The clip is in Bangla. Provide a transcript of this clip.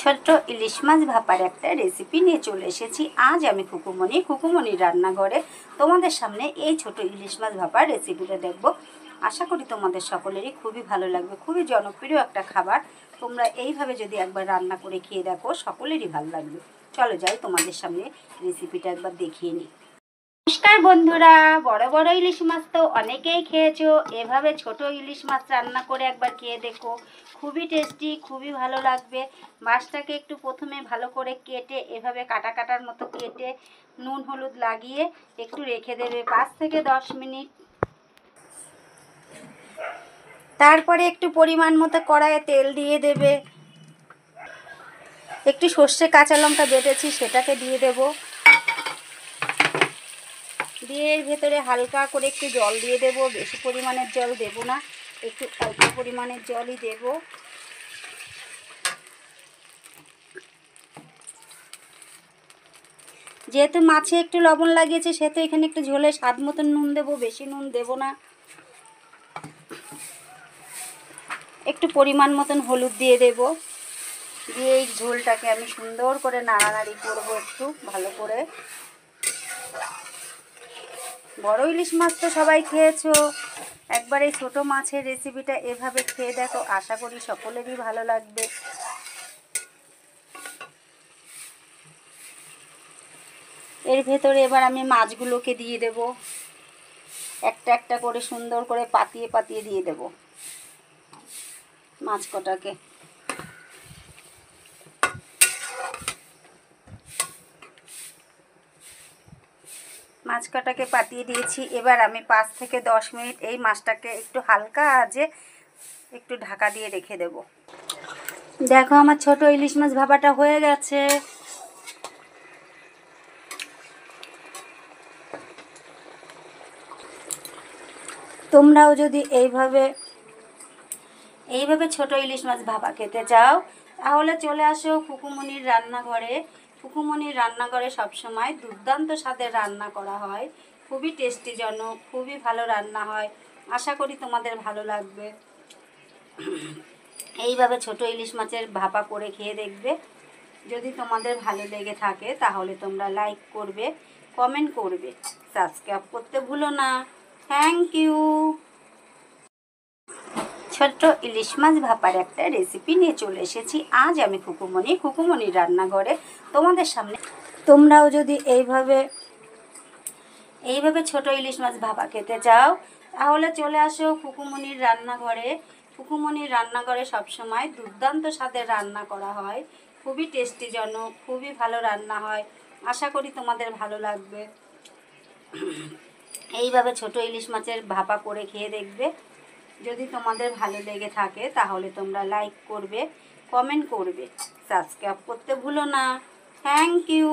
ছোট্ট ইলিশ মাছ ভাপার একটা রেসিপি নিয়ে চলে এসেছি। আজ আমি খুকুমনির রান্নাঘরে তোমাদের সামনে এই ছোট ইলিশ মাছ ভাপার রেসিপিটা দেখব। আশা করি তোমাদের সকলেরই খুবই ভালো লাগবে। খুবই জনপ্রিয় একটা খাবার। তোমরা এইভাবে যদি একবার রান্না করে খেয়ে দেখো, সকলেরই ভালো লাগবে। চলো যাই, তোমাদের সামনে রেসিপিটা একবার দেখিয়ে নিই। নমস্কার বন্ধুরা, বড় বড় ইলিশ মাছ তো অনেকেই খেয়েছো। এভাবে ছোট ইলিশ মাছ রান্না করে একবার খেয়ে দেখো, খুবই টেস্টি, খুবই ভালো লাগবে। মাছটাকে একটু প্রথমে ভালো করে কেটে এভাবে কাটার মতো কেটে নুন হলুদ লাগিয়ে একটু রেখে দেবে 5 থেকে 10 মিনিট। তারপরে একটু পরিমাণ মতো কড়াইয়ে তেল দিয়ে দেবে। একটু সর্ষে কাঁচা লঙ্কা বেটেছি, সেটাকে দিয়ে দেবো। দিয়ে এর ভেতরে হালকা করে একটু জল দিয়ে দেব। বেশি পরিমাণের জল দেব না, একটু অল্প পরিমাণের জলই দেব। যেহেতু মাছে একটু লবণ লাগিয়েছে, সেহেতু এখানে একটু ঝোলে স্বাদ মতন নুন দেব, বেশি নুন দেব না। একটু পরিমাণ মতন হলুদ দিয়ে দেব। দিয়ে এই ঝোলটাকে আমি সুন্দর করে নাড়ানাড়ি করব একটু ভালো করে। বড় ইলিশ মাছ তো সবাই খেয়েছো, একবার এই ছোটো মাছের রেসিপিটা এভাবে খেয়ে দেখো, আশা করি সকলেরই ভালো লাগবে। এর ভেতরে এবার আমি মাছগুলোকে দিয়ে দেব। একটা একটা করে সুন্দর করে পাতিয়ে পাতিয়ে দিয়ে দেব মাছ কটাকে। মাছ কটাকে পাতিয়ে দিয়েছি। এবার আমি 5 থেকে 10 মিনিট এই মাছটাকে একটু হালকা আঁচে একটু ঢাকা দিয়ে রেখে দেব। দেখো আমার ছোট ইলিশ মাছ ভাপাটা হয়ে গেছে। তোমরাও যদি এইভাবে ছোট ইলিশ মাছ ভাপা খেতে চাও, তাহলে চলে আসো খুকুমনির রান্নাঘরে। খুকুমনির রান্নাঘরে সবসময় দুর্দান্ত স্বাদের রান্না করা হয়, খুবই টেস্টিজনক, খুবই ভালো রান্না হয়। আশা করি তোমাদের ভালো লাগবে। এইভাবে ছোট ইলিশ মাছের ভাপা করে খেয়ে দেখবে। যদি তোমাদের ভালো লেগে থাকে তাহলে তোমরা লাইক করবে, কমেন্ট করবে, সাবস্ক্রাইব করতে ভুলো না। Thank you. ছোট্ট ইলিশ মাছ ভাপার একটা রেসিপি নিয়ে চলে এসেছি। আজ আমি খুকুমনির রান্নাঘরে তোমাদের সামনে। তোমরাও যদি এইভাবে ছোট ইলিশ মাছ ভাপা খেতে চাও, তাহলে চলে আসো খুকুমনির রান্নাঘরে। খুকুমনির রান্নাঘরে সবসময় দুর্দান্ত স্বাদের রান্না করা হয়, খুবই টেস্টিজনক, খুবই ভালো রান্না হয়। আশা করি তোমাদের ভালো লাগবে। এইভাবে ছোট ইলিশ মাছের ভাপা করে খেয়ে দেখবে। যদি তোমাদের ভালো লেগে থাকে তাহলে তোমরা লাইক করবে, কমেন্ট করবে, সাবস্ক্রাইব করতে ভুলো না। Thank you.